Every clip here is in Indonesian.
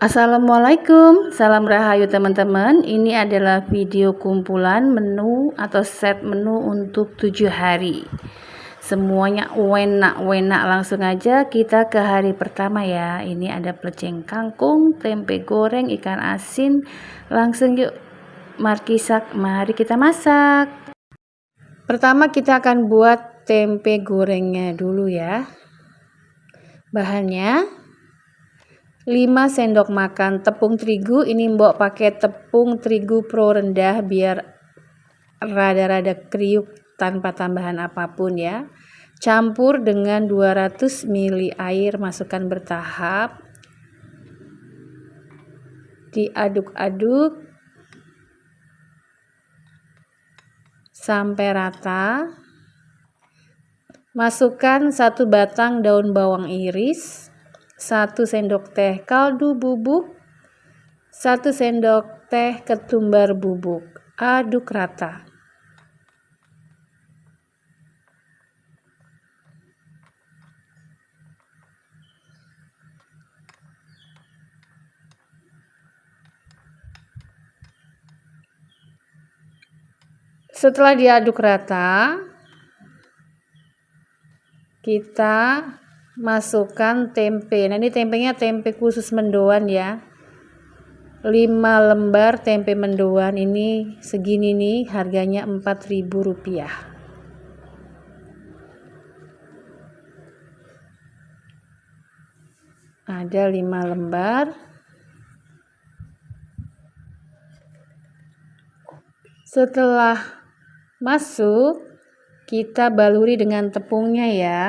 Assalamualaikum, salam rahayu teman-teman. Ini adalah video kumpulan menu atau set menu untuk 7 hari. Semuanya enak-enak, langsung aja kita ke hari pertama ya. Ini ada plecing kangkung, tempe goreng, ikan asin. Langsung yuk, mari kita masak. Pertama kita akan buat tempe gorengnya dulu ya. Bahannya 5 sendok makan tepung terigu. Ini mbok pakai tepung terigu pro rendah biar rada-rada kriuk tanpa tambahan apapun ya. Campur dengan 200 ml air, masukkan bertahap. Diaduk-aduk sampai rata. Masukkan 1 batang daun bawang iris, 1 sendok teh kaldu bubuk, 1 sendok teh ketumbar bubuk. Aduk rata. Setelah diaduk rata, kita masukkan tempe. Nah, ini tempenya tempe khusus mendoan ya. 5 lembar tempe mendoan, ini segini nih, harganya Rp4.000. Ada 5 lembar. Setelah masuk, kita baluri dengan tepungnya ya.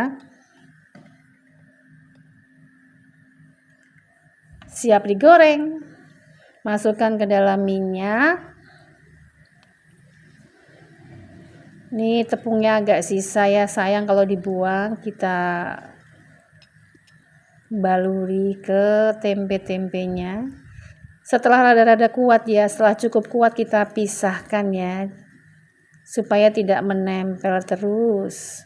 Siap digoreng. Masukkan ke dalam minyak. Nih tepungnya agak sisa ya, sayang kalau dibuang. Kita baluri ke tempe-tempenya. Setelah rada-rada kuat ya, setelah cukup kuat kita pisahkan ya, supaya tidak menempel terus.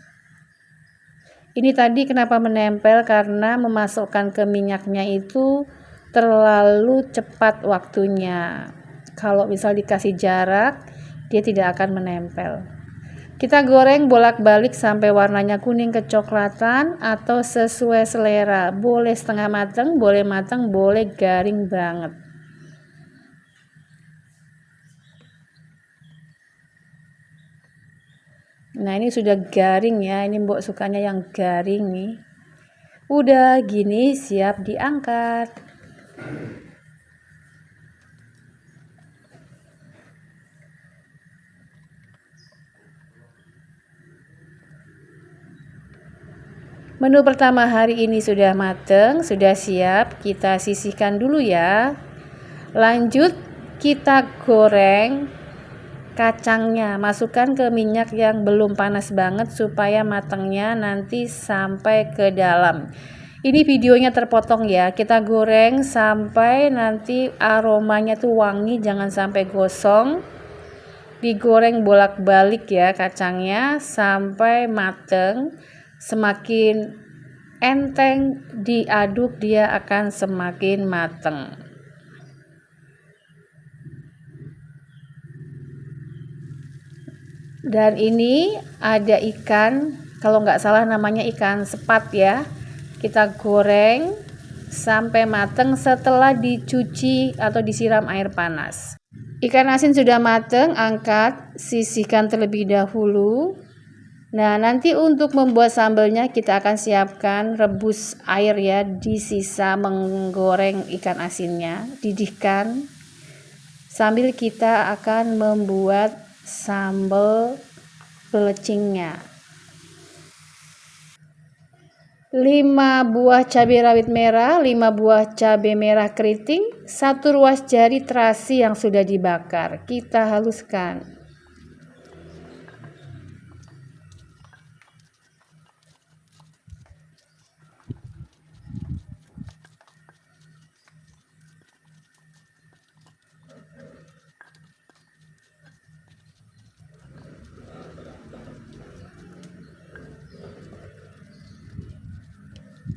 Ini tadi kenapa menempel, karena memasukkan ke minyaknya itu terlalu cepat waktunya. Kalau misal dikasih jarak, dia tidak akan menempel. Kita goreng bolak-balik sampai warnanya kuning kecoklatan atau sesuai selera. Boleh setengah matang, boleh garing banget. Nah, ini sudah garing ya. Ini mbok sukanya yang garing nih. Udah gini siap diangkat. Menu pertama hari ini sudah mateng, sudah siap. Kita sisihkan dulu ya. Lanjut kita goreng kacangnya. Masukkan ke minyak yang belum panas banget supaya matangnya nanti sampai ke dalam. Ini videonya terpotong ya. Kita goreng sampai nanti aromanya tuh wangi, jangan sampai gosong. Digoreng bolak-balik ya kacangnya sampai mateng. Semakin enteng diaduk, dia akan semakin mateng. Dan ini ada ikan, kalau nggak salah namanya ikan sepat ya. Kita goreng sampai mateng setelah dicuci atau disiram air panas. Ikan asin sudah mateng, angkat, sisihkan terlebih dahulu. Nah, nanti untuk membuat sambalnya kita akan siapkan rebus air ya di sisa menggoreng ikan asinnya. Didihkan sambil kita akan membuat sambal pelecingnya. 5 buah cabai rawit merah, 5 buah cabai merah keriting, 1 ruas jari terasi yang sudah dibakar. Kita haluskan.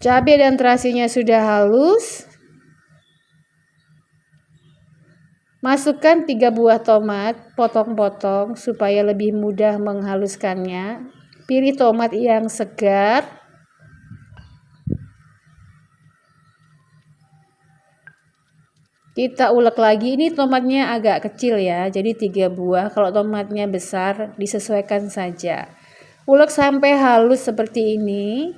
Cabai dan terasinya sudah halus. Masukkan 3 buah tomat, potong-potong supaya lebih mudah menghaluskannya. Pilih tomat yang segar. Kita ulek lagi, ini tomatnya agak kecil ya, jadi 3 buah. Kalau tomatnya besar, disesuaikan saja. Ulek sampai halus seperti ini.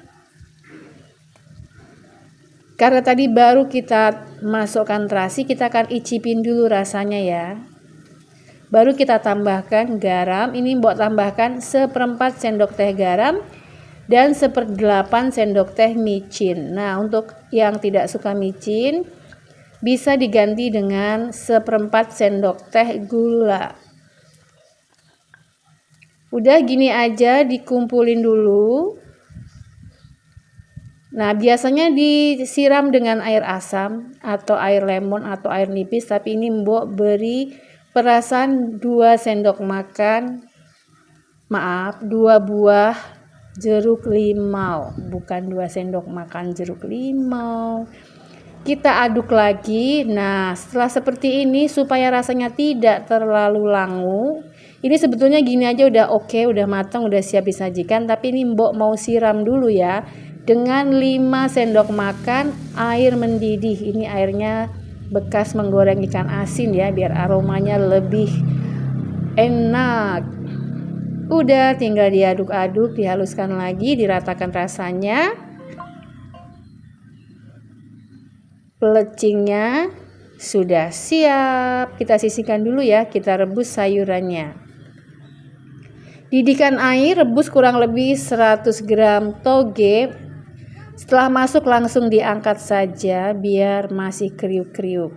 Karena tadi baru kita masukkan terasi, kita akan icipin dulu rasanya ya. Baru kita tambahkan garam. Ini Mbok tambahkan 1/4 sendok teh garam dan 1/8 sendok teh micin. Nah, untuk yang tidak suka micin bisa diganti dengan 1/4 sendok teh gula. Udah gini aja dikumpulin dulu. Nah, biasanya disiram dengan air asam atau air lemon atau air nipis, tapi ini Mbok beri perasan 2 sendok makan, maaf, 2 buah jeruk limau, bukan 2 sendok makan jeruk limau. Kita aduk lagi. Nah, setelah seperti ini supaya rasanya tidak terlalu langu, ini sebetulnya gini aja udah oke, udah matang, udah siap disajikan, tapi ini Mbok mau siram dulu ya dengan 5 sendok makan air mendidih. Ini airnya bekas menggoreng ikan asin ya, biar aromanya lebih enak. Udah tinggal diaduk-aduk, dihaluskan lagi, diratakan rasanya. Pelecingnya sudah siap. Kita sisihkan dulu ya, kita rebus sayurannya. Didihkan air, rebus kurang lebih 100 gram toge. Setelah masuk langsung diangkat saja biar masih kriuk-kriuk.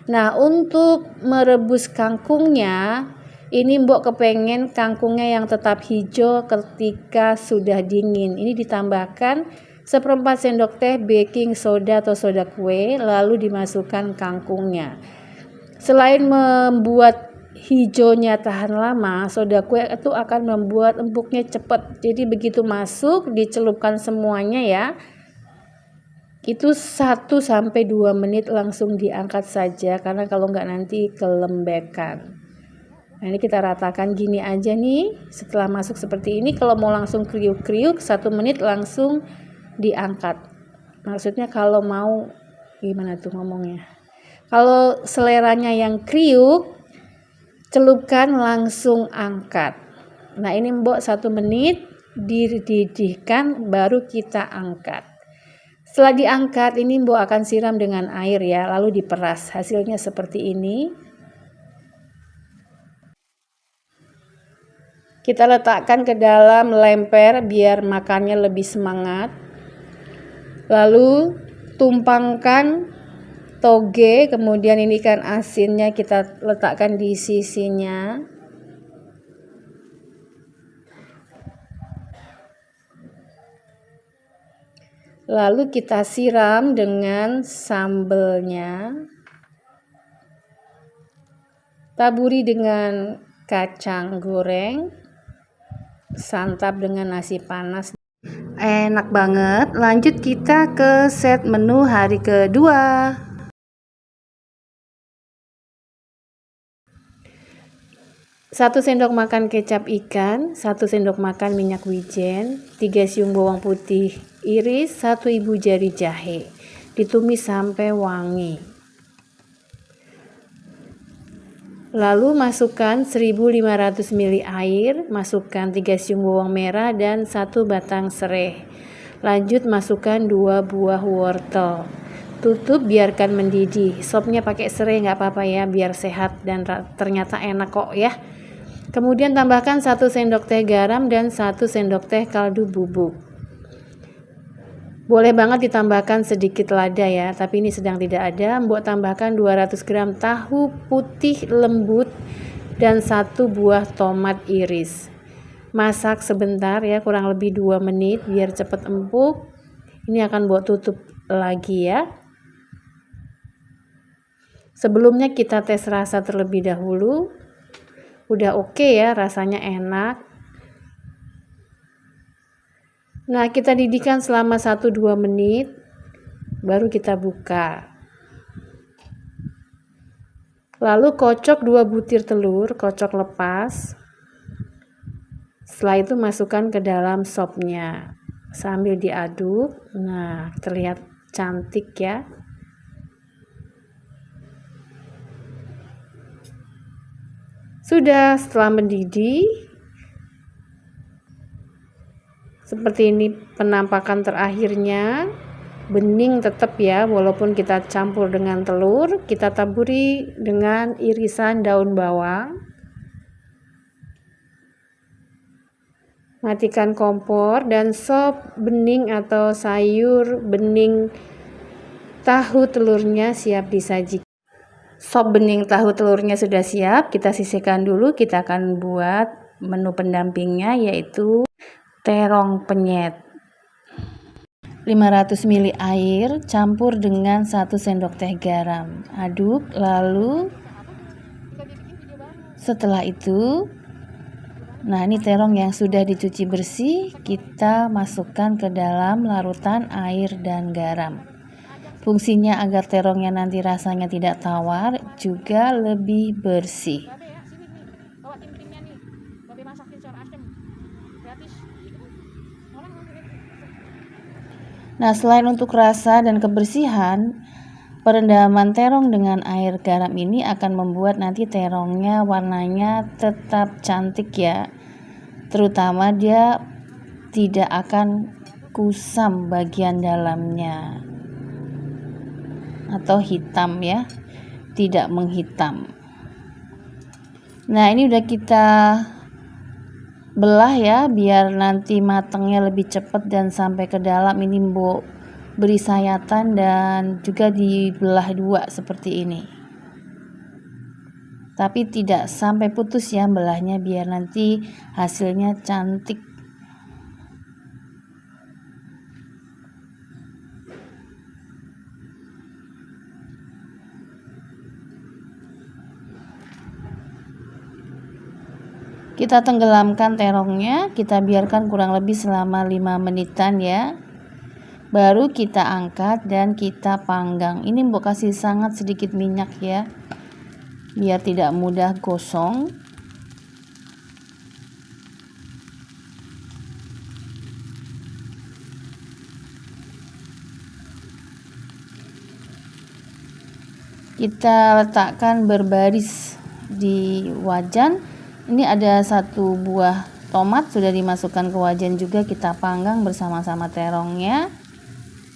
Nah, untuk merebus kangkungnya, ini Mbok kepengen kangkungnya yang tetap hijau ketika sudah dingin. Ini ditambahkan 1/4 sendok teh baking soda atau soda kue, lalu dimasukkan kangkungnya. Selain membuat hijaunya tahan lama, soda kue itu akan membuat empuknya cepat. Jadi begitu masuk dicelupkan semuanya ya. Itu 1-2 menit langsung diangkat saja, karena kalau nggak nanti kelembekan. Nah, ini kita ratakan gini aja nih. Setelah masuk seperti ini, kalau mau langsung kriuk-kriuk 1 menit langsung diangkat. Maksudnya kalau mau gimana tuh ngomongnya? Kalau seleranya yang kriuk, celupkan langsung angkat. Nah, ini Mbok 1 menit dididihkan baru kita angkat. Setelah diangkat, ini Mbok akan siram dengan air ya, lalu diperas. Hasilnya seperti ini. Kita letakkan ke dalam lemper biar makannya lebih semangat. Lalu tumpangkan toge, kemudian ini ikan asinnya kita letakkan di sisinya. Lalu kita siram dengan sambelnya. Taburi dengan kacang goreng. Santap dengan nasi panas. Enak banget. Lanjut kita ke set menu hari kedua. 1 sendok makan kecap ikan, 1 sendok makan minyak wijen, 3 siung bawang putih iris, 1 ibu jari jahe. Ditumis sampai wangi. Lalu masukkan 1500 ml air, masukkan 3 siung bawang merah dan 1 batang serai. Lanjut masukkan 2 buah wortel. Tutup, biarkan mendidih. Sopnya pakai serai nggak apa-apa ya, biar sehat dan ternyata enak kok ya. Kemudian tambahkan 1 sendok teh garam dan 1 sendok teh kaldu bubuk. Boleh banget ditambahkan sedikit lada ya, tapi ini sedang tidak ada. Mbok tambahkan 200 gram tahu putih lembut dan 1 buah tomat iris. Masak sebentar ya, kurang lebih 2 menit biar cepat empuk. Ini akan Mbok tutup lagi ya. Sebelumnya kita tes rasa terlebih dahulu. Udah oke ya, rasanya enak. Nah, kita didihkan selama 1-2 menit baru kita buka. Lalu kocok 2 butir telur, kocok lepas. Setelah itu masukkan ke dalam sopnya sambil diaduk. Nah, terlihat cantik ya. Sudah, setelah mendidih seperti ini penampakan terakhirnya. Bening tetap ya, walaupun kita campur dengan telur. Kita taburi dengan irisan daun bawang. Matikan kompor dan sop bening atau sayur bening tahu telurnya siap disajikan. Sop bening tahu telurnya sudah siap, kita sisihkan dulu. Kita akan buat menu pendampingnya, yaitu terong penyet. 500 ml air campur dengan 1 sendok teh garam. Aduk, lalu setelah itu, nah ini terong yang sudah dicuci bersih, kita masukkan ke dalam larutan air dan garam. Fungsinya agar terongnya nanti rasanya tidak tawar, juga lebih bersih. Nah, selain untuk rasa dan kebersihan, perendaman terong dengan air garam ini akan membuat nanti terongnya warnanya tetap cantik ya. Terutama dia tidak akan kusam bagian dalamnya atau hitam ya, tidak menghitam. Nah, ini udah kita belah ya, biar nanti matangnya lebih cepat dan sampai ke dalam. Ini beri sayatan dan juga dibelah 2 seperti ini, tapi tidak sampai putus ya belahnya, biar nanti hasilnya cantik. Kita tenggelamkan terongnya, kita biarkan kurang lebih selama 5 menitan ya. Baru kita angkat dan kita panggang. Ini mbok kasih sangat sedikit minyak ya, biar tidak mudah gosong. Kita letakkan berbaris di wajan. Ini ada 1 buah tomat sudah dimasukkan ke wajan juga, kita panggang bersama-sama terongnya.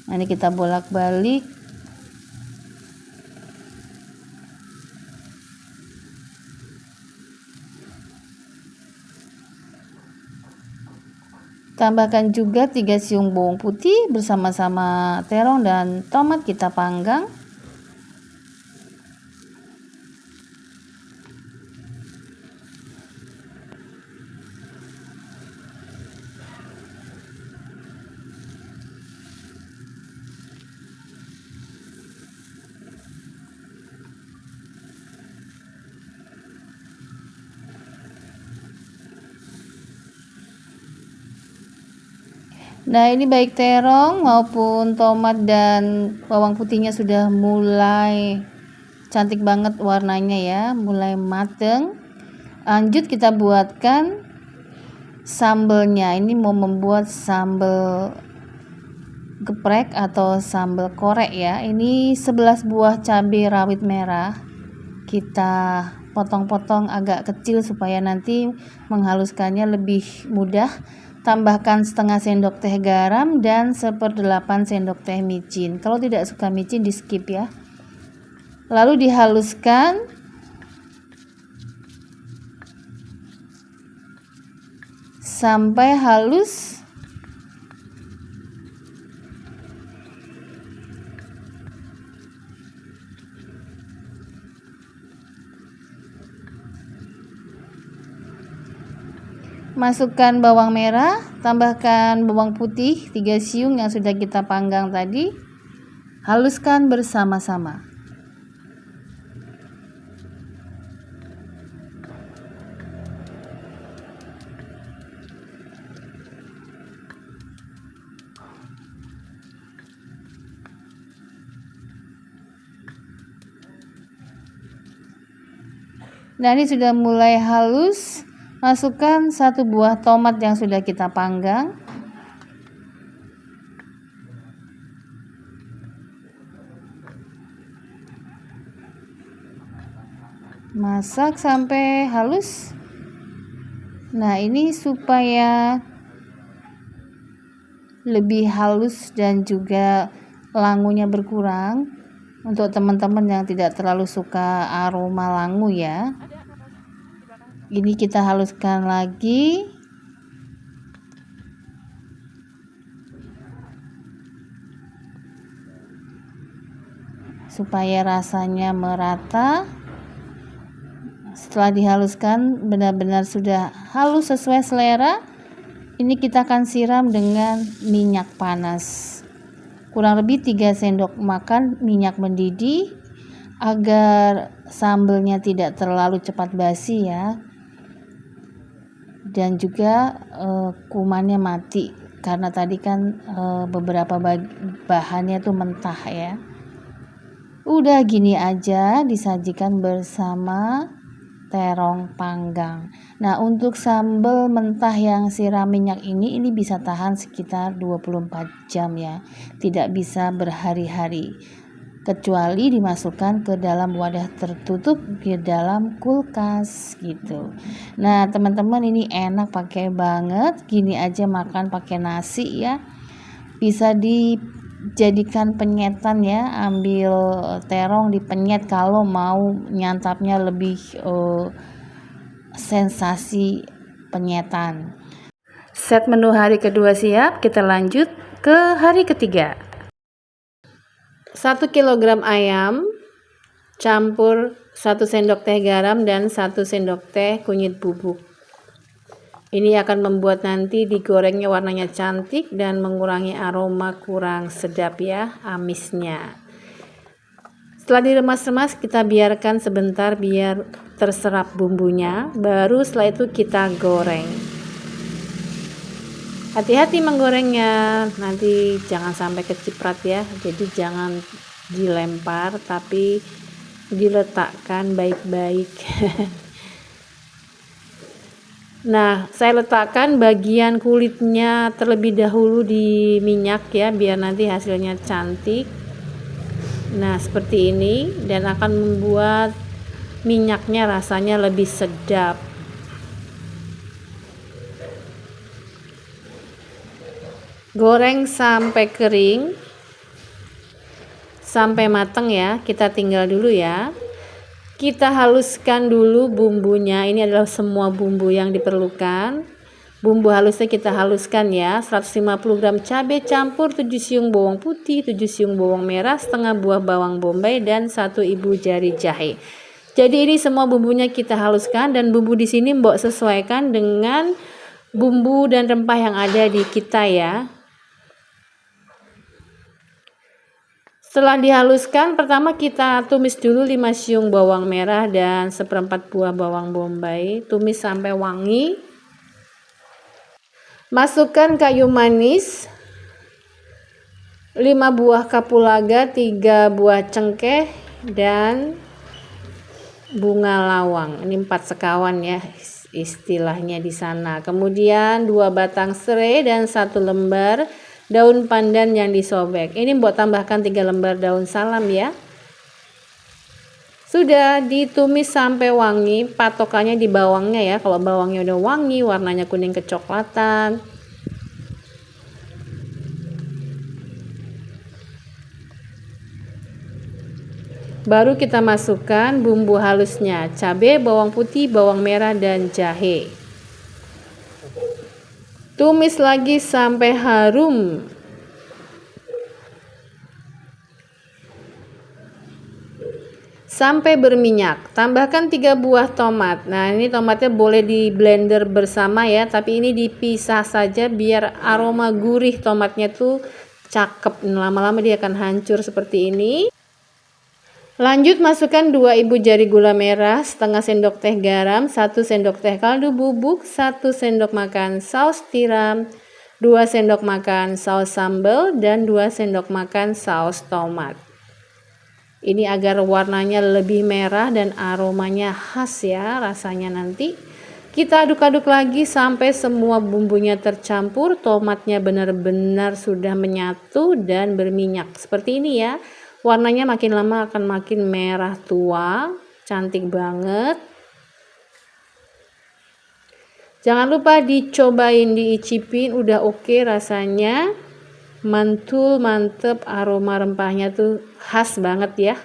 Nah, ini kita bolak-balik. Tambahkan juga 3 siung bawang putih bersama-sama terong dan tomat, kita panggang. Nah, ini baik terong maupun tomat dan bawang putihnya sudah mulai cantik banget warnanya ya, mulai mateng. Lanjut kita buatkan sambelnya. Ini mau membuat sambal geprek atau sambal korek ya. Ini 11 buah cabai rawit merah. Kita potong-potong agak kecil supaya nanti menghaluskannya lebih mudah. Tambahkan setengah sendok teh garam dan 1/8 sendok teh micin. Kalau tidak suka micin di skip ya. Lalu dihaluskan. Sampai halus. Masukkan bawang merah, tambahkan bawang putih 3 siung yang sudah kita panggang tadi. Haluskan bersama-sama. Nah, ini sudah mulai halus. Masukkan 1 buah tomat yang sudah kita panggang. Masak sampai halus. Nah, ini supaya lebih halus dan juga langunya berkurang. Untuk teman-teman yang tidak terlalu suka aroma langu ya. Ini kita haluskan lagi. Supaya rasanya merata. Setelah dihaluskan benar-benar sudah halus sesuai selera, ini kita akan siram dengan minyak panas. Kurang lebih 3 sendok makan minyak mendidih agar sambelnya tidak terlalu cepat basi ya. Dan juga kumannya mati karena tadi kan beberapa bahannya tuh mentah ya. Udah gini aja disajikan bersama terong panggang. Nah, untuk sambal mentah yang siram minyak ini bisa tahan sekitar 24 jam ya. Tidak bisa berhari-hari. Kecuali dimasukkan ke dalam wadah tertutup di dalam kulkas gitu. Nah, teman-teman ini enak pakai banget. Gini aja makan pakai nasi ya. Bisa dijadikan penyetan ya, ambil terong dipenyet kalau mau nyantapnya lebih sensasi penyetan. Set menu hari kedua siap, kita lanjut ke hari ketiga. 1 kg ayam campur 1 sendok teh garam dan 1 sendok teh kunyit bubuk. Ini akan membuat nanti digorengnya warnanya cantik dan mengurangi aroma kurang sedap ya, amisnya. Setelah diremas-remas kita biarkan sebentar biar terserap bumbunya, baru setelah itu kita goreng. Hati-hati menggorengnya, nanti jangan sampai keciprat ya, jadi jangan dilempar tapi diletakkan baik-baik. Nah, saya letakkan bagian kulitnya terlebih dahulu di minyak ya, biar nanti hasilnya cantik. Nah, seperti ini dan akan membuat minyaknya rasanya lebih sedap. Goreng sampai kering, sampai matang ya, kita tinggal dulu ya. Kita haluskan dulu bumbunya. Ini adalah semua bumbu yang diperlukan. Bumbu halusnya kita haluskan ya. 150 gram cabai campur, 7 siung bawang putih, 7 siung bawang merah, setengah buah bawang bombay dan 1 ibu jari jahe. Jadi ini semua bumbunya kita haluskan dan bumbu di sini mbok sesuaikan dengan bumbu dan rempah yang ada di kita ya. Setelah dihaluskan, pertama kita tumis dulu 5 siung bawang merah dan 1/4 buah bawang bombay. Tumis sampai wangi. Masukkan kayu manis, 5 buah kapulaga, 3 buah cengkeh, dan bunga lawang. Ini 4 sekawan ya istilahnya di sana. Kemudian 2 batang serai dan 1 lembar daun pandan yang disobek. Ini buat tambahkan 3 lembar daun salam ya. Sudah ditumis sampai wangi, patokannya di bawangnya ya. Kalau bawangnya udah wangi, warnanya kuning kecoklatan. Baru kita masukkan bumbu halusnya, cabai, bawang putih, bawang merah, dan jahe. Tumis lagi sampai harum. Sampai berminyak. Tambahkan 3 buah tomat. Nah, ini tomatnya boleh di blender bersama ya, tapi ini dipisah saja biar aroma gurih tomatnya tuh cakep. Lama-lama dia akan hancur seperti ini. Lanjut masukkan 2 ibu jari gula merah, setengah sendok teh garam, 1 sendok teh kaldu bubuk, 1 sendok makan saus tiram, 2 sendok makan saus sambal, dan 2 sendok makan saus tomat. Ini agar warnanya lebih merah dan aromanya khas ya rasanya nanti. Kita aduk-aduk lagi sampai semua bumbunya tercampur, tomatnya benar-benar sudah menyatu dan berminyak. Seperti ini ya. Warnanya makin lama akan makin merah tua, cantik banget. Jangan lupa dicobain, diicipin, udah oke rasanya. Mantul, mantep, aroma rempahnya tuh khas banget ya.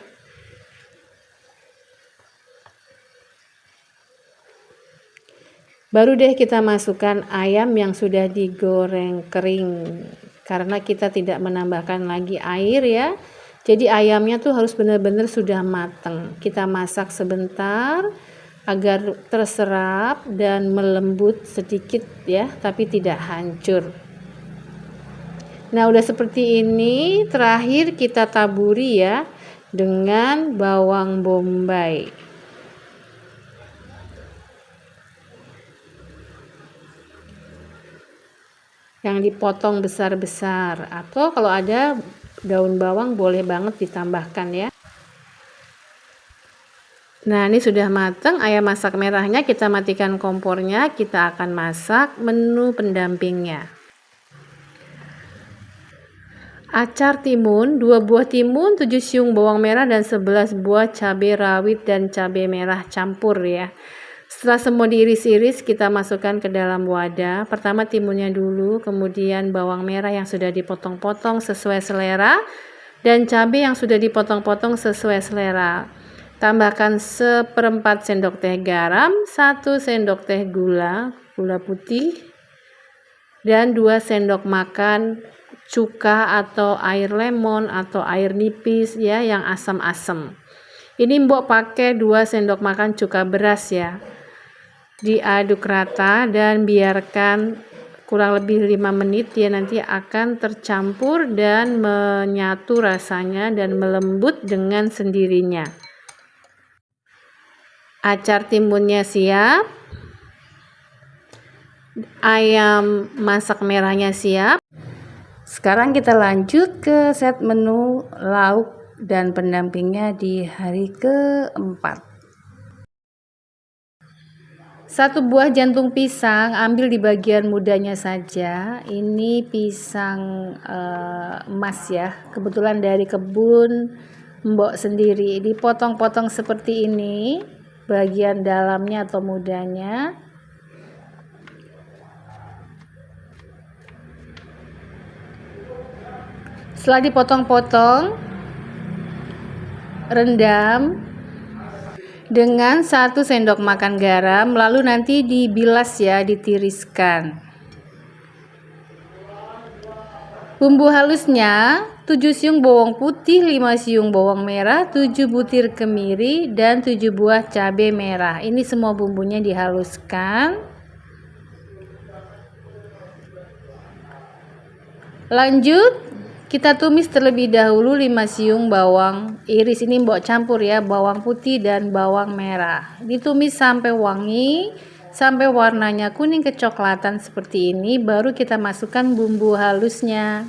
Baru deh kita masukkan ayam yang sudah digoreng kering. Karena kita tidak menambahkan lagi air ya. Jadi ayamnya tuh harus benar-benar sudah matang. Kita masak sebentar agar terserap dan melembut sedikit ya, tapi tidak hancur. Nah, udah seperti ini. Terakhir kita taburi ya dengan bawang bombay. Yang dipotong besar-besar, atau kalau ada daun bawang boleh banget ditambahkan ya. Nah, ini sudah matang ayam masak merahnya. Kita matikan kompornya. Kita akan masak menu pendampingnya. Acar timun, 2 buah timun, 7 siung bawang merah dan 11 buah cabai rawit dan cabai merah campur ya. Setelah semua diiris-iris, kita masukkan ke dalam wadah. Pertama timunnya dulu, kemudian bawang merah yang sudah dipotong-potong sesuai selera dan cabai yang sudah dipotong-potong sesuai selera. Tambahkan 1/4 sendok teh garam, 1 sendok teh gula putih, dan 2 sendok makan cuka atau air lemon atau air nipis ya yang asam-asam. Ini mbok pakai 2 sendok makan cuka beras ya. Diaduk rata dan biarkan kurang lebih 5 menit ya, nanti akan tercampur dan menyatu rasanya dan melembut dengan sendirinya. Acar timunnya siap. Ayam masak merahnya siap. Sekarang kita lanjut ke set menu lauk dan pendampingnya di hari keempat. 1 buah jantung pisang, ambil di bagian mudanya saja. Ini pisang emas ya, kebetulan dari kebun mbok sendiri. Dipotong-potong seperti ini, bagian dalamnya atau mudanya. Setelah dipotong-potong, rendam dengan 1 sendok makan garam, lalu nanti dibilas ya, ditiriskan. Bumbu halusnya 7 siung bawang putih, 5 siung bawang merah, 7 butir kemiri, dan 7 buah cabai merah. Ini semua bumbunya dihaluskan. Lanjut kita tumis terlebih dahulu 5 siung bawang iris, ini mbok campur ya, bawang putih dan bawang merah. Ditumis sampai wangi, sampai warnanya kuning kecoklatan seperti ini, baru kita masukkan bumbu halusnya.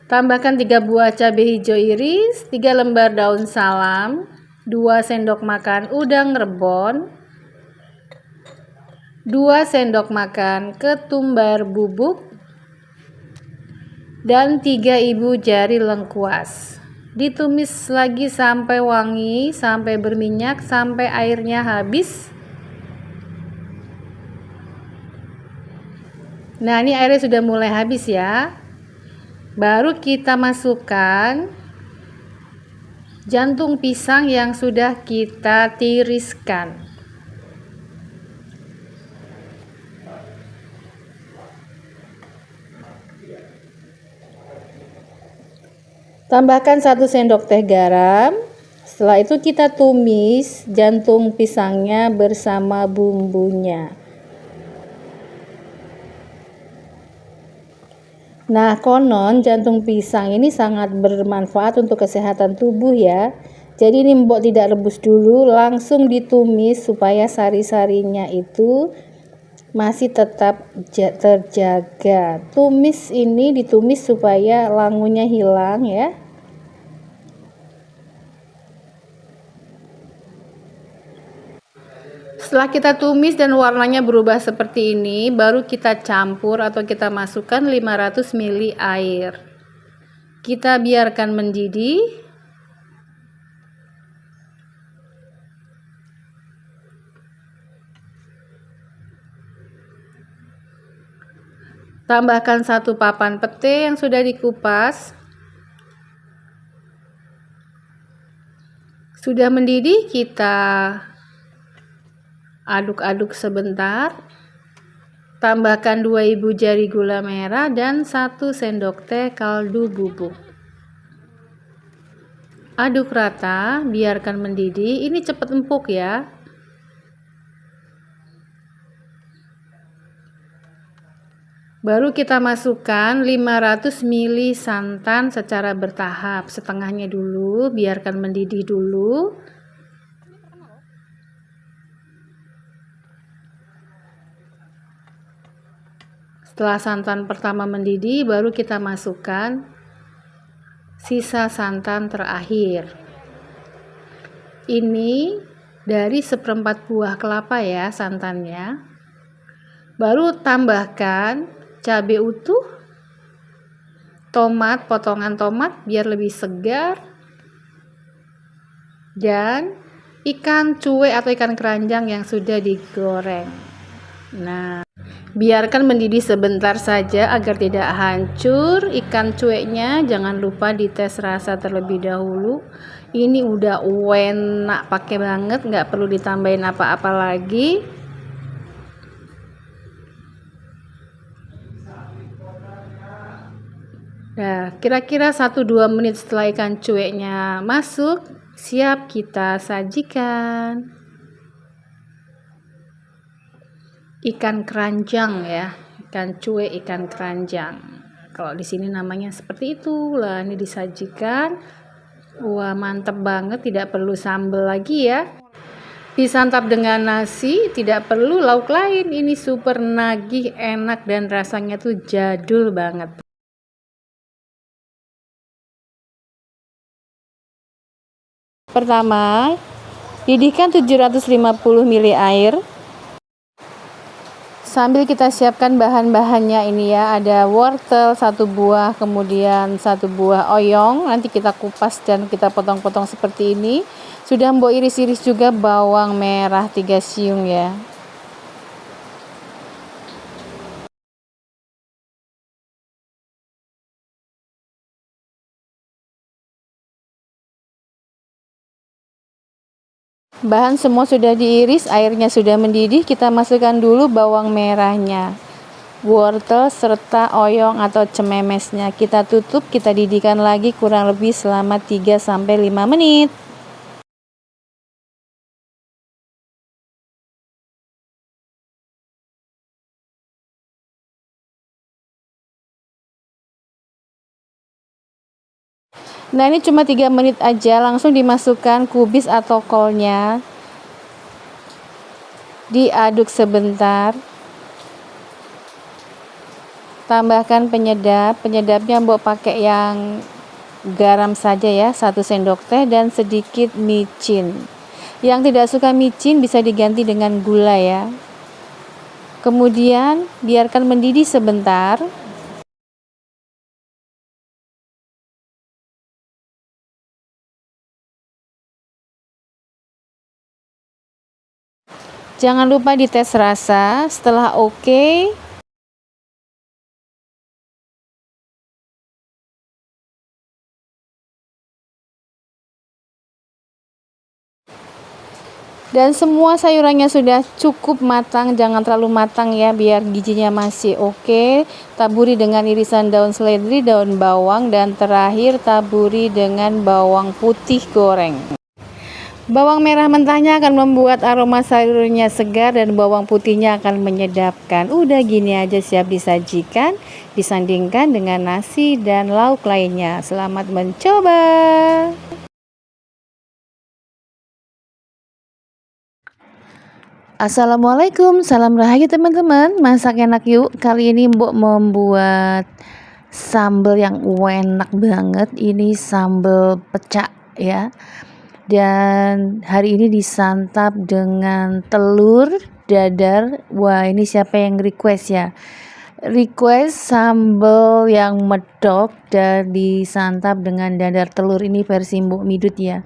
Tambahkan 3 buah cabai hijau iris, 3 lembar daun salam, 2 sendok makan udang rebon, 2 sendok makan ketumbar bubuk, dan 3 ibu jari lengkuas. Ditumis lagi sampai wangi, sampai berminyak, sampai airnya habis. Nah, ini airnya sudah mulai habis ya. Baru kita masukkan jantung pisang yang sudah kita tiriskan. Tambahkan 1 sendok teh garam. Setelah itu kita tumis jantung pisangnya bersama bumbunya. Nah, konon jantung pisang ini sangat bermanfaat untuk kesehatan tubuh ya. Jadi ini mbok tidak rebus dulu, langsung ditumis supaya sari-sarinya itu masih tetap terjaga. Tumis ini ditumis supaya langunya hilang ya. Setelah kita tumis dan warnanya berubah seperti ini, baru kita campur atau kita masukkan 500 ml air. Kita biarkan mendidih. Tambahkan 1 papan pete yang sudah dikupas. Sudah mendidih, kita aduk-aduk sebentar. Tambahkan 2 ibu jari gula merah dan 1 sendok teh kaldu bubuk. Aduk rata, biarkan mendidih. Ini cepat empuk ya. Baru kita masukkan 500 ml santan secara bertahap. Setengahnya dulu, biarkan mendidih dulu. Setelah santan pertama mendidih, baru kita masukkan sisa santan terakhir. Ini dari 1/4 buah kelapa ya santannya. Baru tambahkan cabai utuh, tomat, potongan tomat biar lebih segar, dan ikan cuek atau ikan keranjang yang sudah digoreng. Nah, biarkan mendidih sebentar saja agar tidak hancur ikan cueknya. Jangan lupa dites rasa terlebih dahulu. Ini udah enak pakai banget, nggak perlu ditambahin apa-apa lagi. Nah, kira-kira 1-2 menit setelah ikan cueknya masuk, siap kita sajikan. Ikan keranjang ya, ikan cuek ikan keranjang. Kalau di sini namanya seperti itu. Lah, ini disajikan. Wah, mantep banget, tidak perlu sambal lagi ya. Disantap dengan nasi, tidak perlu lauk lain. Ini super nagih, enak dan rasanya tuh jadul banget. Pertama, didihkan 750 ml air. Sambil kita siapkan bahan-bahannya ini ya, ada wortel 1 buah, kemudian 1 buah oyong, nanti kita kupas dan kita potong-potong seperti ini. Sudah mbok iris-iris juga bawang merah 3 siung ya. Bahan semua sudah diiris, airnya sudah mendidih, kita masukkan dulu bawang merahnya, wortel serta oyong atau cememesnya. Kita tutup, kita didihkan lagi kurang lebih selama 3-5 menit. Nah, ini cuma 3 menit aja, langsung dimasukkan kubis atau kolnya. Diaduk sebentar. Tambahkan penyedap. Penyedapnya mbok pakai yang garam saja ya, 1 sendok teh dan sedikit micin. Yang tidak suka micin bisa diganti dengan gula ya. Kemudian biarkan mendidih sebentar. Jangan lupa dites rasa. Setelah oke, dan semua sayurannya sudah cukup matang, jangan terlalu matang ya biar gizinya masih oke. Taburi dengan irisan daun seledri, daun bawang, dan terakhir taburi dengan bawang putih goreng. Bawang merah mentahnya akan membuat aroma sayurnya segar dan bawang putihnya akan menyedapkan. Udah gini aja siap disajikan, disandingkan dengan nasi dan lauk lainnya. Selamat mencoba. Assalamualaikum, salam rahayu teman-teman. Masak enak yuk. Kali ini Mbok membuat sambal yang enak banget. Ini sambal pecak ya. Dan hari ini disantap dengan telur dadar. Wah, ini siapa yang request ya? Request sambal yang medok dan disantap dengan dadar telur. Ini versi Mbok Midut ya.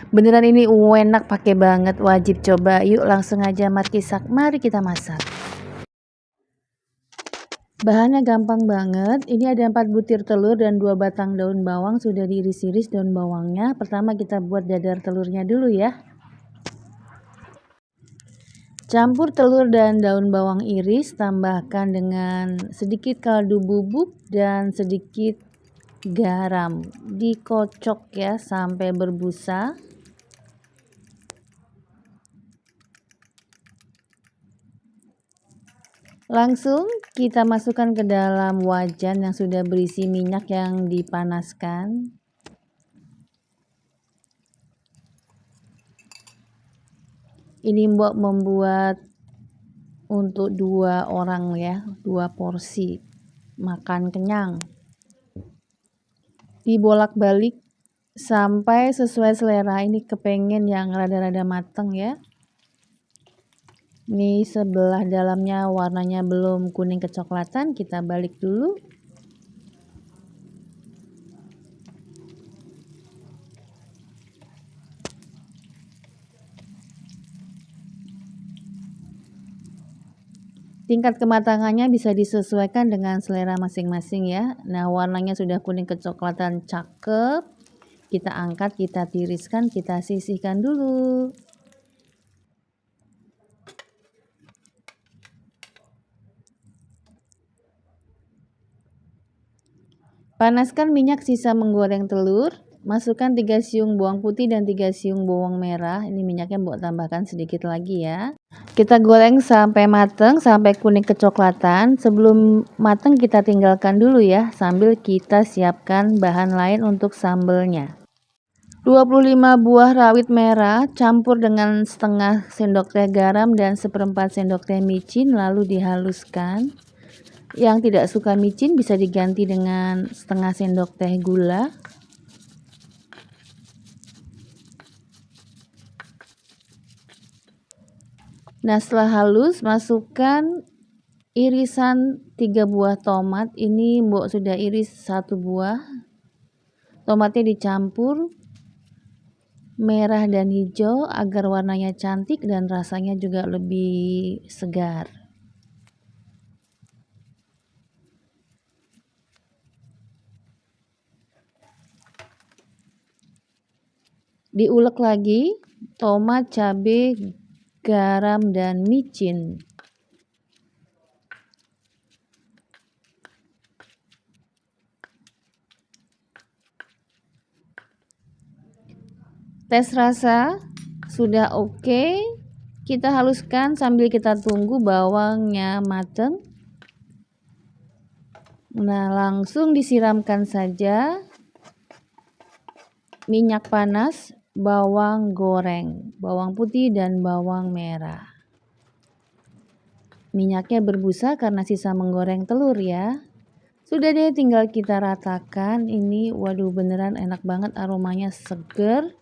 Beneran ini enak, pakai banget, wajib coba. Yuk langsung aja mari kita masak. Bahannya gampang banget. Ini ada 4 butir telur dan 2 batang daun bawang, sudah diiris-iris daun bawangnya. Pertama kita buat dadar telurnya dulu ya. Campur telur dan daun bawang iris, tambahkan dengan sedikit kaldu bubuk dan sedikit garam. Dikocok ya sampai berbusa. Langsung kita masukkan ke dalam wajan yang sudah berisi minyak yang dipanaskan. Ini Mbok membuat untuk 2 orang ya, 2 porsi. Makan kenyang. Dibolak-balik sampai sesuai selera. Ini kepengen yang rada-rada mateng ya. Ini sebelah dalamnya warnanya belum kuning kecoklatan, kita balik dulu. Tingkat kematangannya bisa disesuaikan dengan selera masing-masing ya. Nah, warnanya sudah kuning kecoklatan, cakep. Kita angkat, kita tiriskan, kita sisihkan dulu. Panaskan minyak sisa menggoreng telur. Masukkan 3 siung bawang putih dan 3 siung bawang merah. Ini minyaknya Mbok tambahkan sedikit lagi ya. Kita goreng sampai matang, sampai kuning kecoklatan. Sebelum matang kita tinggalkan dulu ya, sambil kita siapkan bahan lain untuk sambelnya. 25 buah rawit merah campur dengan setengah sendok teh garam dan seperempat sendok teh micin, lalu dihaluskan. Yang tidak suka micin bisa diganti dengan setengah sendok teh gula. Nah, setelah halus masukkan irisan 3 buah tomat. Ini Mbok sudah iris 1 buah. Tomatnya dicampur merah dan hijau agar warnanya cantik dan rasanya juga lebih segar. Diulek lagi tomat, cabai, garam, dan micin. Tes rasa sudah oke. Kita haluskan sambil kita tunggu bawangnya mateng. Nah, langsung disiramkan saja minyak panas, bawang goreng, bawang putih dan bawang merah. Minyaknya berbusa karena sisa menggoreng telur ya. Sudah deh, tinggal kita ratakan. Ini waduh beneran enak banget, aromanya seger.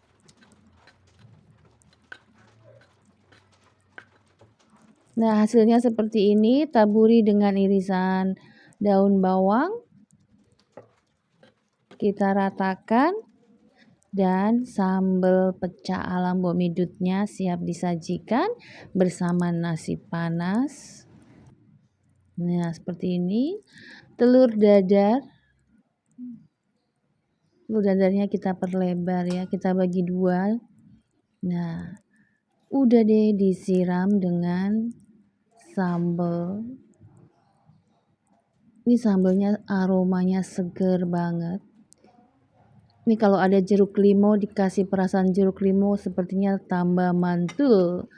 Nah, hasilnya seperti ini. Taburi dengan irisan daun bawang. Kita ratakan. Dan sambal pecak ala Mbok Midutnya siap disajikan bersama nasi panas. Nah, seperti ini. Telur dadarnya kita perlebar ya, kita bagi 2. Nah, udah deh disiram dengan sambal. Ini sambalnya aromanya seger banget. Ini kalau ada jeruk limau, dikasih perasan jeruk limau, sepertinya tambah mantul.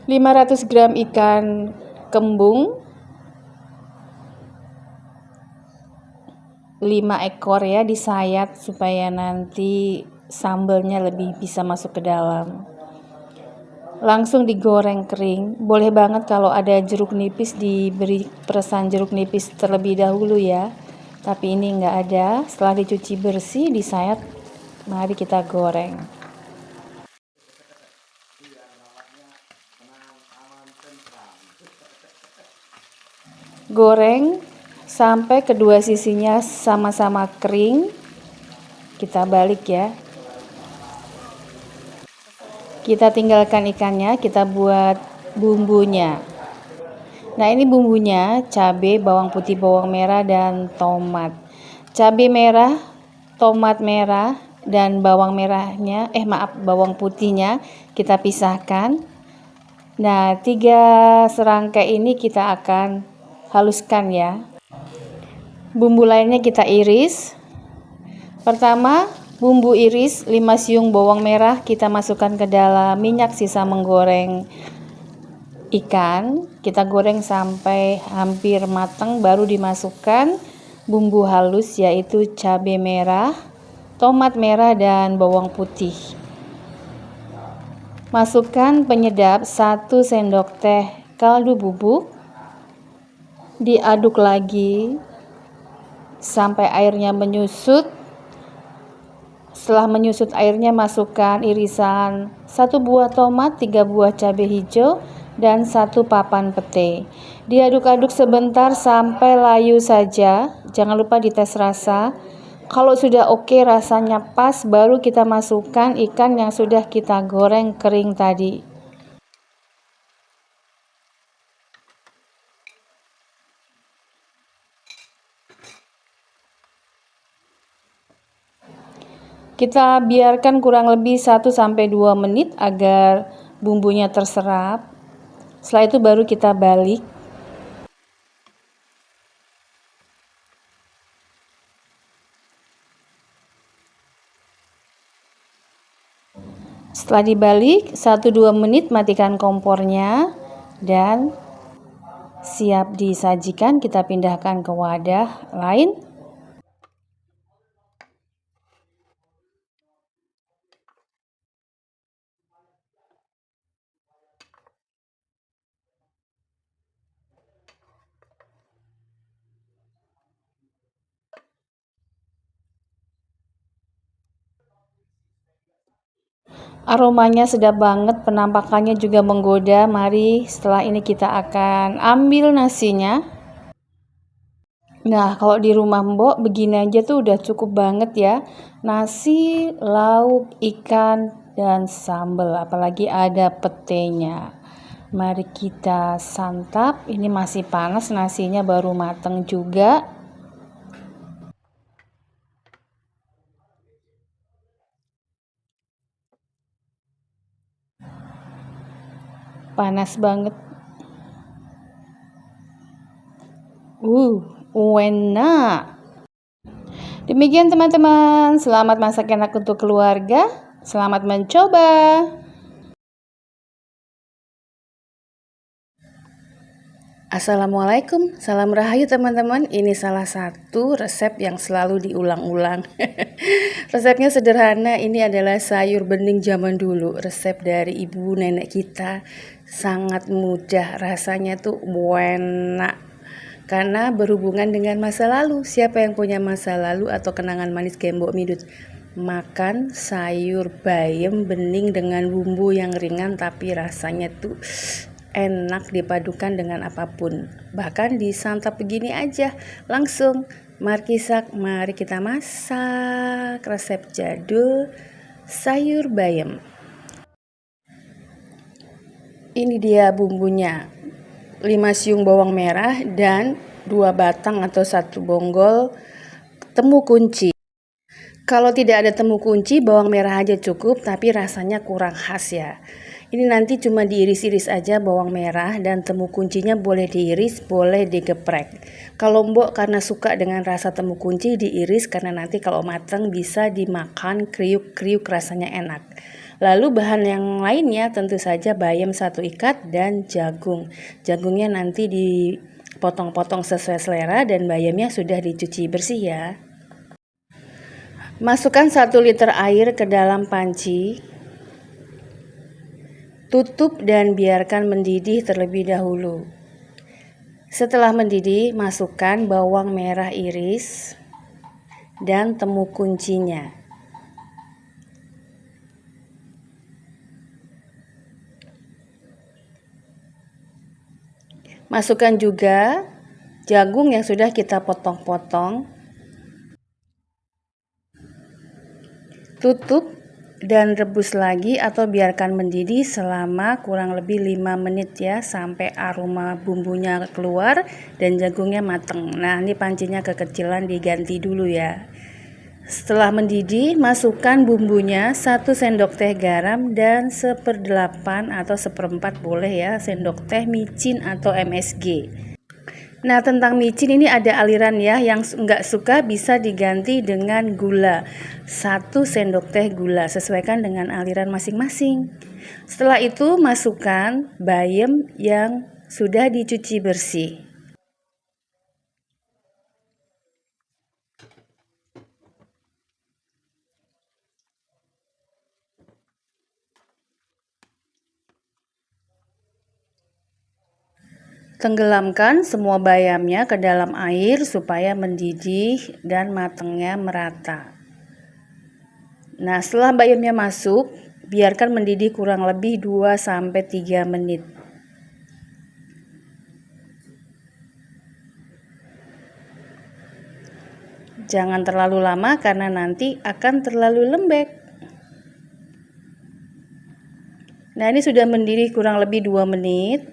500 gram ikan kembung, 5 ekor ya, disayat supaya nanti sambalnya lebih bisa masuk ke dalam. langsung digoreng kering. Boleh banget kalau ada jeruk nipis diberi peresan jeruk nipis terlebih dahulu ya. Tapi ini enggak ada. Setelah dicuci bersih, disayat, mari kita goreng. Goreng sampai kedua sisinya sama-sama kering. Kita balik ya. Kita tinggalkan ikannya, kita buat bumbunya. Nah, ini bumbunya: cabai, bawang putih, bawang merah, dan tomat. Cabai merah, tomat merah, dan bawang merahnya, bawang putihnya kita pisahkan. Nah, 3 serangkai ini kita akan haluskan ya. Bumbu lainnya kita iris. Pertama, bumbu iris 5 siung bawang merah kita masukkan ke dalam minyak sisa menggoreng ikan. Kita goreng sampai hampir matang, baru dimasukkan bumbu halus yaitu cabai merah, tomat merah, dan bawang putih. Masukkan penyedap 1 sendok teh kaldu bubuk. Diaduk lagi sampai airnya menyusut. Setelah menyusut airnya, masukkan irisan 1 buah tomat, 3 buah cabai hijau, dan 1 papan pete. Diaduk-aduk sebentar sampai layu saja. Jangan lupa dites rasa. Kalau sudah oke, rasanya pas, baru kita masukkan ikan yang sudah kita goreng kering tadi. Kita biarkan kurang lebih 1-2 menit agar bumbunya terserap. Setelah itu baru kita balik. Setelah dibalik 1-2 menit, matikan kompornya dan siap disajikan. Kita pindahkan ke wadah lain. Aromanya sedap banget, penampakannya juga menggoda. Mari setelah ini kita akan ambil nasinya. Nah, kalau di rumah Mbok begini aja tuh udah cukup banget ya. Nasi, lauk, ikan, dan sambal, apalagi ada petenya. Mari kita santap. Ini masih panas, nasinya baru mateng juga. Panas banget. Enak. Demikian teman-teman, selamat masak enak untuk keluarga. Selamat mencoba. Assalamualaikum, salam rahayu teman-teman. Ini salah satu resep yang selalu diulang-ulang. Resepnya sederhana, ini adalah sayur bening zaman dulu. Resep dari ibu nenek kita, sangat mudah, rasanya tuh enak. Karena berhubungan dengan masa lalu. Siapa yang punya masa lalu atau kenangan manis Mbok Midut? Makan sayur bayam bening dengan bumbu yang ringan tapi rasanya tuh enak dipadukan dengan apapun. Bahkan disantap begini aja langsung. Mari kita masak resep jadul sayur bayam. Ini dia bumbunya: 5 siung bawang merah dan 2 batang atau 1 bonggol temu kunci. Kalau tidak ada temu kunci, bawang merah aja cukup, tapi rasanya kurang khas ya. Ini nanti cuma diiris-iris aja bawang merah, dan temu kuncinya boleh diiris, boleh digeprek. Kalau Mbok karena suka dengan rasa temu kunci, diiris karena nanti kalau matang bisa dimakan kriuk-kriuk, rasanya enak. Lalu bahan yang lainnya tentu saja bayam 1 ikat dan jagung. Jagungnya nanti dipotong-potong sesuai selera dan bayamnya sudah dicuci bersih ya. Masukkan 1 liter air ke dalam panci. Tutup dan biarkan mendidih terlebih dahulu. Setelah mendidih, masukkan bawang merah iris dan temu kuncinya. Masukkan juga jagung yang sudah kita potong-potong. Tutup dan rebus lagi atau biarkan mendidih selama kurang lebih 5 menit ya, sampai aroma bumbunya keluar dan jagungnya mateng. Nah, ini pancinya kekecilan, diganti dulu ya. Setelah mendidih, masukkan bumbunya 1 sendok teh garam dan 1/8 atau 1/4 boleh ya sendok teh micin atau MSG. Nah, tentang micin ini ada aliran ya, yang nggak suka bisa diganti dengan gula. 1 sendok teh gula, sesuaikan dengan aliran masing-masing. Setelah itu masukkan bayam yang sudah dicuci bersih. Tenggelamkan semua bayamnya ke dalam air supaya mendidih dan matangnya merata. Nah, setelah bayamnya masuk, biarkan mendidih kurang lebih 2-3 menit. Jangan terlalu lama karena nanti akan terlalu lembek. Nah, ini sudah mendidih kurang lebih 2 menit.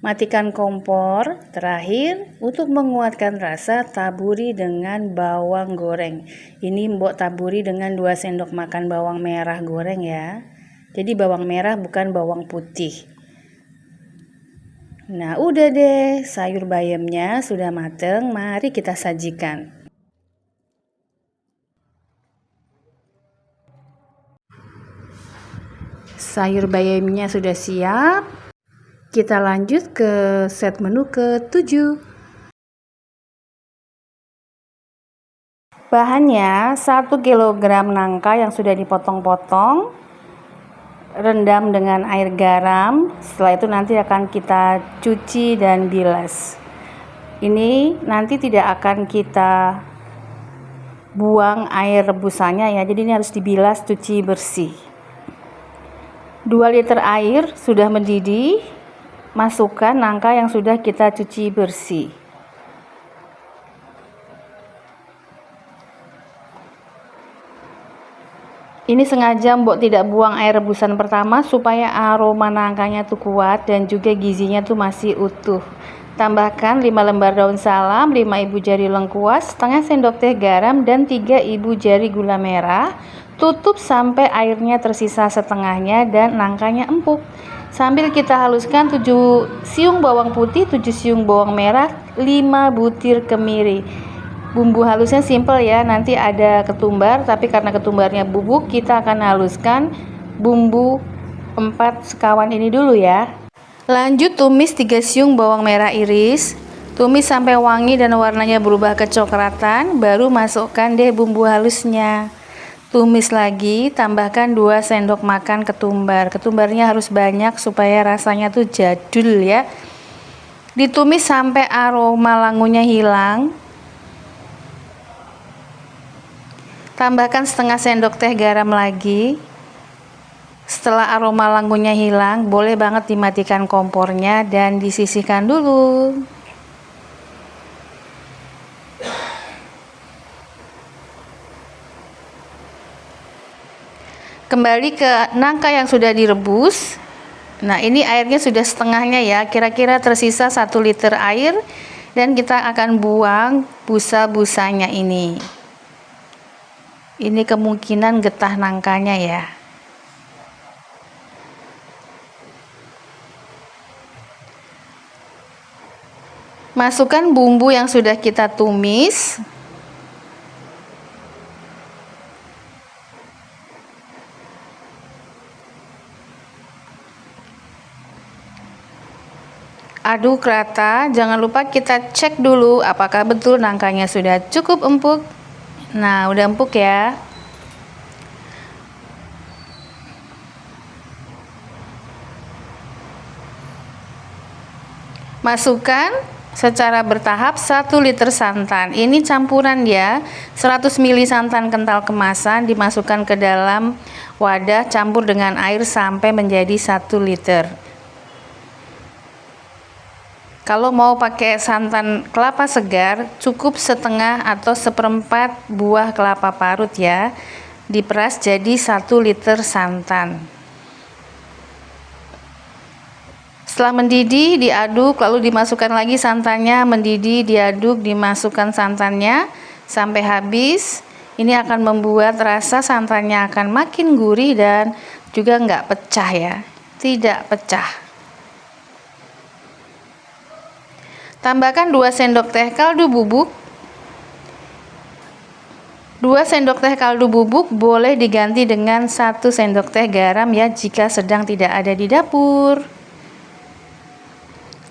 Matikan kompor. Terakhir, untuk menguatkan rasa, taburi dengan bawang goreng. Ini mbok taburi dengan 2 sendok makan bawang merah goreng ya. Jadi bawang merah bukan bawang putih. Nah, udah deh, sayur bayamnya sudah mateng. Mari kita sajikan. Sayur bayamnya sudah siap. Kita lanjut ke set menu ke-7. Bahannya 1 kg nangka yang sudah dipotong-potong, rendam dengan air garam. Setelah itu nanti akan kita cuci dan bilas. Ini nanti tidak akan kita buang air rebusannya ya, jadi ini harus dibilas, cuci bersih. 2 liter air sudah mendidih. Masukkan nangka yang sudah kita cuci bersih. Ini sengaja mbok tidak buang air rebusan pertama supaya aroma nangkanya tuh kuat dan juga gizinya tuh masih utuh. Tambahkan 5 lembar daun salam, 5 ibu jari lengkuas, setengah sendok teh garam dan 3 ibu jari gula merah. Tutup sampai airnya tersisa setengahnya dan nangkanya empuk. Sambil kita haluskan 7 siung bawang putih, 7 siung bawang merah, 5 butir kemiri. Bumbu halusnya simple ya, nanti ada ketumbar, tapi karena ketumbarnya bubuk, kita akan haluskan bumbu 4 sekawan ini dulu ya. Lanjut tumis 3 siung bawang merah iris. Tumis sampai wangi dan warnanya berubah kecoklatan, baru masukkan deh bumbu halusnya. Tumis lagi, tambahkan 2 sendok makan ketumbar. Ketumbarnya harus banyak supaya rasanya tuh jadul ya. Ditumis sampai aroma langunya hilang. Tambahkan setengah sendok teh garam lagi. Setelah aroma langunya hilang, boleh banget dimatikan kompornya dan disisihkan dulu. Kembali ke nangka yang sudah direbus. Nah, ini airnya sudah setengahnya ya, kira-kira tersisa 1 liter air, dan kita akan buang busa-busanya ini. Ini kemungkinan getah nangkanya ya. Masukkan bumbu yang sudah kita tumis. Aduk rata, jangan lupa kita cek dulu apakah betul nangkanya sudah cukup empuk. Nah, udah empuk ya. Masukkan secara bertahap 1 liter santan. Ini campuran ya, 100 ml santan kental kemasan dimasukkan ke dalam wadah, campur dengan air sampai menjadi 1 liter. Kalau mau pakai santan kelapa segar, cukup setengah atau seperempat buah kelapa parut ya, diperas jadi 1 liter santan. Setelah mendidih, diaduk, lalu dimasukkan lagi santannya, mendidih, diaduk, dimasukkan santannya sampai habis. Ini akan membuat rasa santannya akan makin gurih dan juga nggak pecah ya, tidak pecah. Tambahkan 2 sendok teh kaldu bubuk. 2 sendok teh kaldu bubuk boleh diganti dengan 1 sendok teh garam ya jika sedang tidak ada di dapur.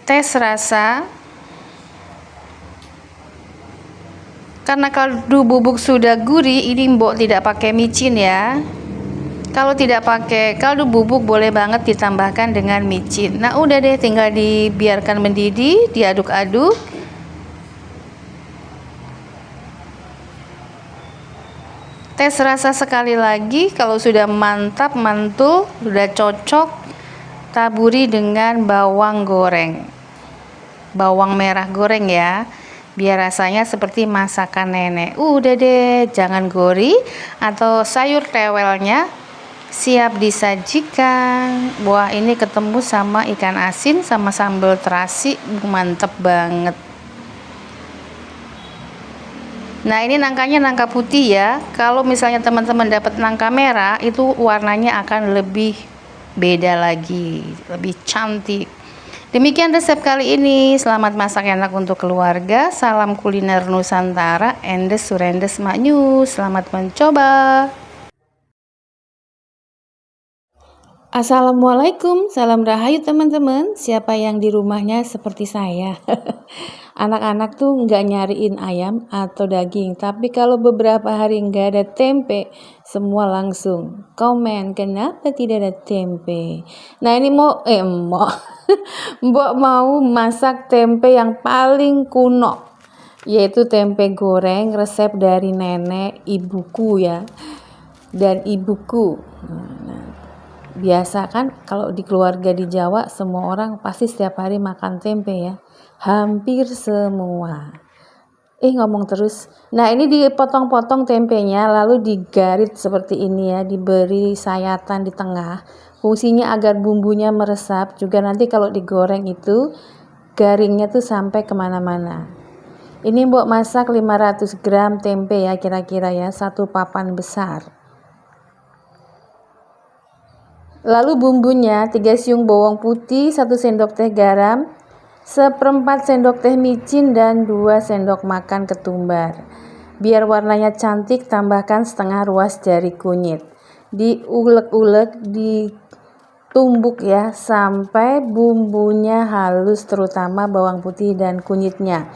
Tes rasa. Karena kaldu bubuk sudah gurih, ini mbok tidak pakai micin ya. Kalau tidak pakai kaldu bubuk boleh banget ditambahkan dengan micin. Nah udah deh, tinggal dibiarkan mendidih, diaduk-aduk. Tes rasa sekali lagi, kalau sudah mantap, mantul, sudah cocok, taburi dengan bawang goreng, bawang merah goreng ya, biar rasanya seperti masakan nenek. Udah deh, jangan gori atau sayur tewelnya siap disajikan. Wah, ini ketemu sama ikan asin sama sambal terasi, mantep banget. Nah ini nangkanya nangka putih ya. Kalau misalnya teman-teman dapat nangka merah, itu warnanya akan lebih beda lagi, lebih cantik. Demikian resep kali ini. Selamat masak enak untuk keluarga. Salam kuliner Nusantara. Endes Surendes Maknyus. Selamat mencoba. Assalamualaikum, salam rahayu teman-teman. Siapa yang di rumahnya seperti saya? Anak-anak tuh nggak nyariin ayam atau daging, tapi kalau beberapa hari nggak ada tempe, semua langsung komen kenapa tidak ada tempe. Nah ini Mbok mau masak tempe yang paling kuno, yaitu tempe goreng resep dari nenek ibuku ya, dan ibuku. Biasa kan kalau di keluarga di Jawa semua orang pasti setiap hari makan tempe ya, hampir semua. Ngomong terus. Nah ini dipotong-potong tempenya lalu digarit seperti ini ya, diberi sayatan di tengah, fungsinya agar bumbunya meresap, juga nanti kalau digoreng itu garingnya tuh sampai kemana-mana. Ini Mbok masak 500 gram tempe ya, kira-kira ya, 1 papan besar. Lalu bumbunya 3 siung bawang putih, 1 sendok teh garam, seperempat sendok teh micin, dan 2 sendok makan ketumbar. Biar warnanya cantik, tambahkan setengah ruas jari kunyit. Diulek-ulek, ditumbuk ya sampai bumbunya halus, terutama bawang putih dan kunyitnya.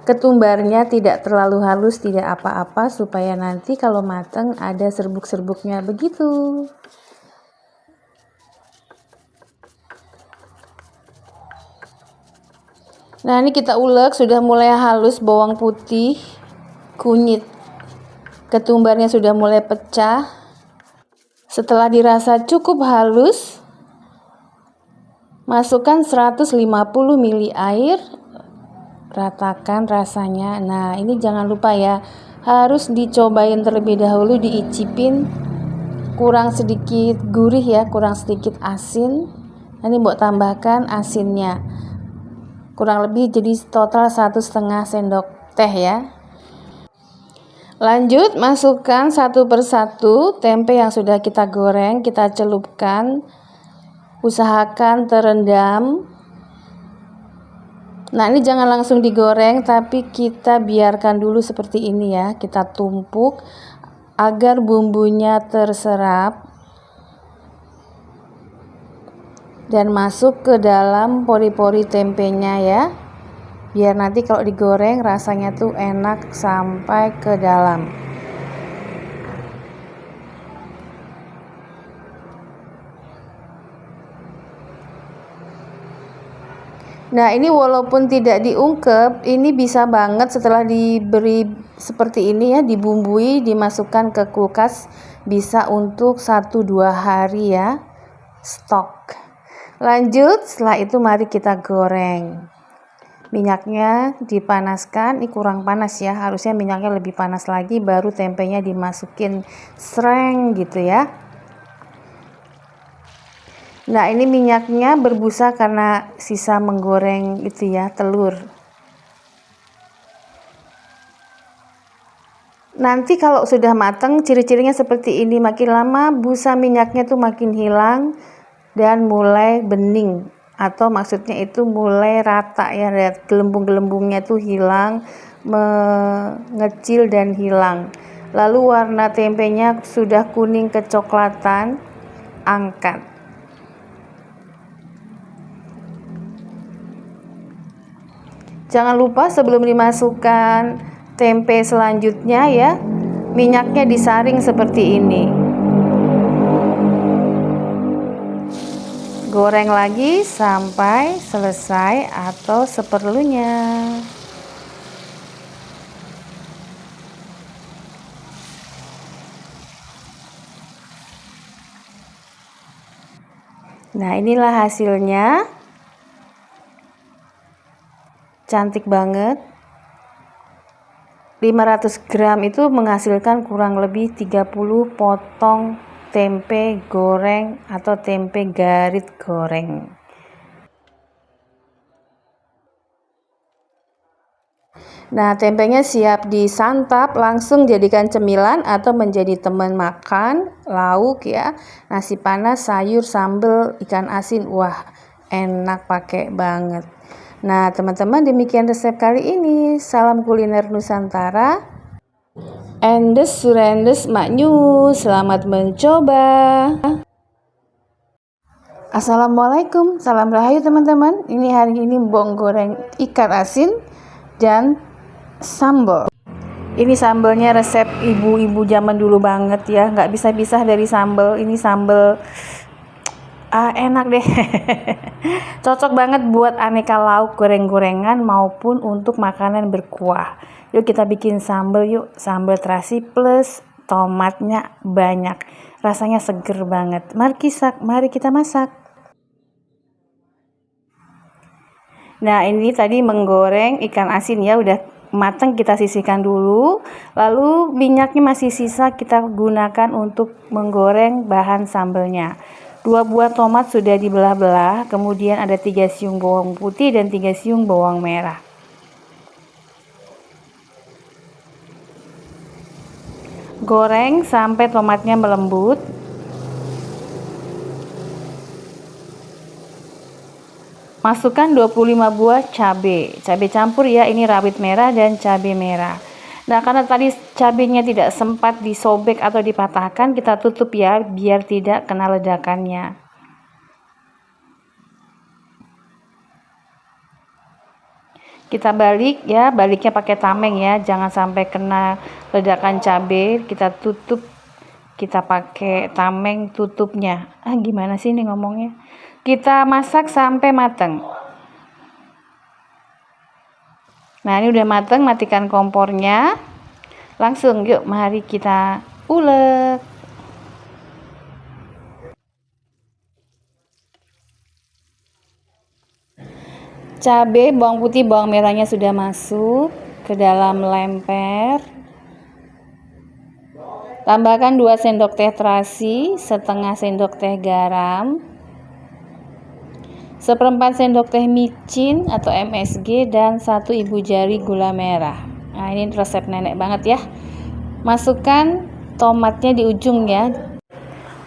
Ketumbarnya tidak terlalu halus, tidak apa-apa, supaya nanti kalau matang ada serbuk-serbuknya begitu. Nah ini kita ulek, sudah mulai halus bawang putih, kunyit, ketumbarnya sudah mulai pecah. Setelah dirasa cukup halus, masukkan 150 ml air, ratakan rasanya. Nah ini jangan lupa ya, harus dicobain terlebih dahulu, diicipin, kurang sedikit gurih ya, kurang sedikit asin. Ini Mbok tambahkan asinnya kurang lebih jadi total 1,5 sendok teh ya. Lanjut masukkan satu persatu tempe yang sudah kita goreng, kita celupkan, usahakan terendam. Nah ini jangan langsung digoreng, tapi kita biarkan dulu seperti ini ya, kita tumpuk agar bumbunya terserap dan masuk ke dalam pori-pori tempenya ya, biar nanti kalau digoreng rasanya tuh enak sampai ke dalam. Nah, ini walaupun tidak diungkep, ini bisa banget setelah diberi seperti ini ya, dibumbui, dimasukkan ke kulkas, bisa untuk 1-2 hari ya, stok. Lanjut, setelah itu mari kita goreng. Minyaknya dipanaskan, ini kurang panas ya, harusnya minyaknya lebih panas lagi, baru tempenya dimasukin sreng gitu ya. Nah, ini minyaknya berbusa karena sisa menggoreng itu ya, telur. Nanti kalau sudah matang, ciri-cirinya seperti ini, makin lama busa minyaknya tuh makin hilang dan mulai bening, atau maksudnya itu mulai rata ya, gelembung-gelembungnya tuh hilang, mengecil dan hilang. Lalu warna tempenya sudah kuning kecoklatan, angkat. Jangan lupa sebelum dimasukkan tempe selanjutnya ya, minyaknya disaring seperti ini. Goreng lagi sampai selesai atau seperlunya. Nah, inilah hasilnya. Cantik banget. 500 gram itu menghasilkan kurang lebih 30 potong tempe goreng atau tempe garit goreng. Nah, tempenya siap disantap, langsung jadikan cemilan atau menjadi teman makan, lauk ya, nasi panas, sayur, sambal, ikan asin, wah enak pakai banget. Nah, teman-teman, demikian resep kali ini. Salam kuliner Nusantara. Endes surendes maknyu. Selamat mencoba. Assalamualaikum, salam rahayu teman-teman. Ini hari ini bong goreng ikan asin dan sambal. Ini sambalnya resep ibu-ibu zaman dulu banget ya, nggak bisa pisah dari sambal. Ini sambal enak deh. Cocok banget buat aneka lauk, goreng-gorengan maupun untuk makanan berkuah. Yuk kita bikin sambal yuk, sambal terasi plus tomatnya banyak. Rasanya seger banget. Mari kita masak. Nah, ini tadi menggoreng ikan asin ya, udah matang, kita sisihkan dulu. Lalu minyaknya masih sisa, kita gunakan untuk menggoreng bahan sambalnya. 2 buah tomat sudah dibelah-belah, kemudian ada 3 siung bawang putih dan 3 siung bawang merah. Goreng sampai tomatnya melembut. Masukkan 25 buah cabai campur ya, ini rawit merah dan cabai merah. Nah, karena tadi cabenya tidak sempat disobek atau dipatahkan, kita tutup ya, biar tidak kena ledakannya. Kita balik ya, baliknya pakai tameng ya, jangan sampai kena ledakan cabai. Kita tutup, kita pakai tameng tutupnya. Gimana sih ini ngomongnya? Kita masak sampai matang. Nah, ini udah matang, matikan kompornya. Langsung yuk, mari kita ulek. Cabai, bawang putih, bawang merahnya sudah masuk ke dalam lemper. Tambahkan 2 sendok teh terasi, setengah sendok teh garam, 1/4 sendok teh micin atau MSG, dan 1 ibu jari gula merah. Nah, ini resep nenek banget ya. Masukkan tomatnya di ujung ya.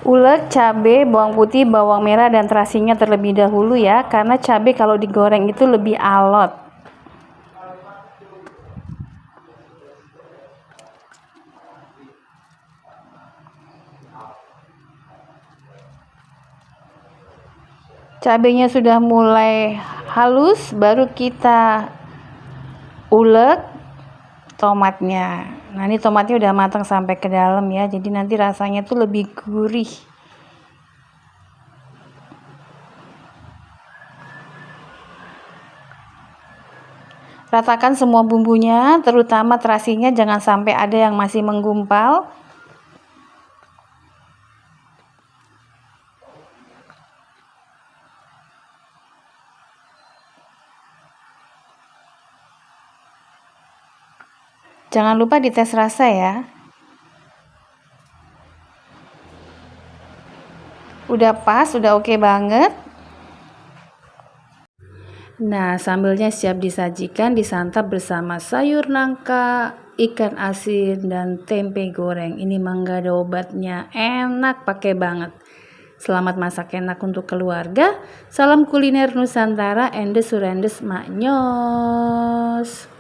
Ulek cabai, bawang putih, bawang merah, dan terasinya terlebih dahulu ya, karena cabai kalau digoreng itu lebih alot. Cabenya sudah mulai halus, baru kita ulek tomatnya. Nah, ini tomatnya udah matang sampai ke dalam ya, jadi nanti rasanya tuh lebih gurih. Ratakan semua bumbunya, terutama terasinya jangan sampai ada yang masih menggumpal. Jangan lupa dites rasa ya. Udah pas, udah oke banget. Nah, sambelnya siap disajikan, disantap bersama sayur nangka, ikan asin, dan tempe goreng. Ini mangga ada obatnya, enak pakai banget. Selamat masak enak untuk keluarga. Salam kuliner Nusantara, endes surendes maknyos.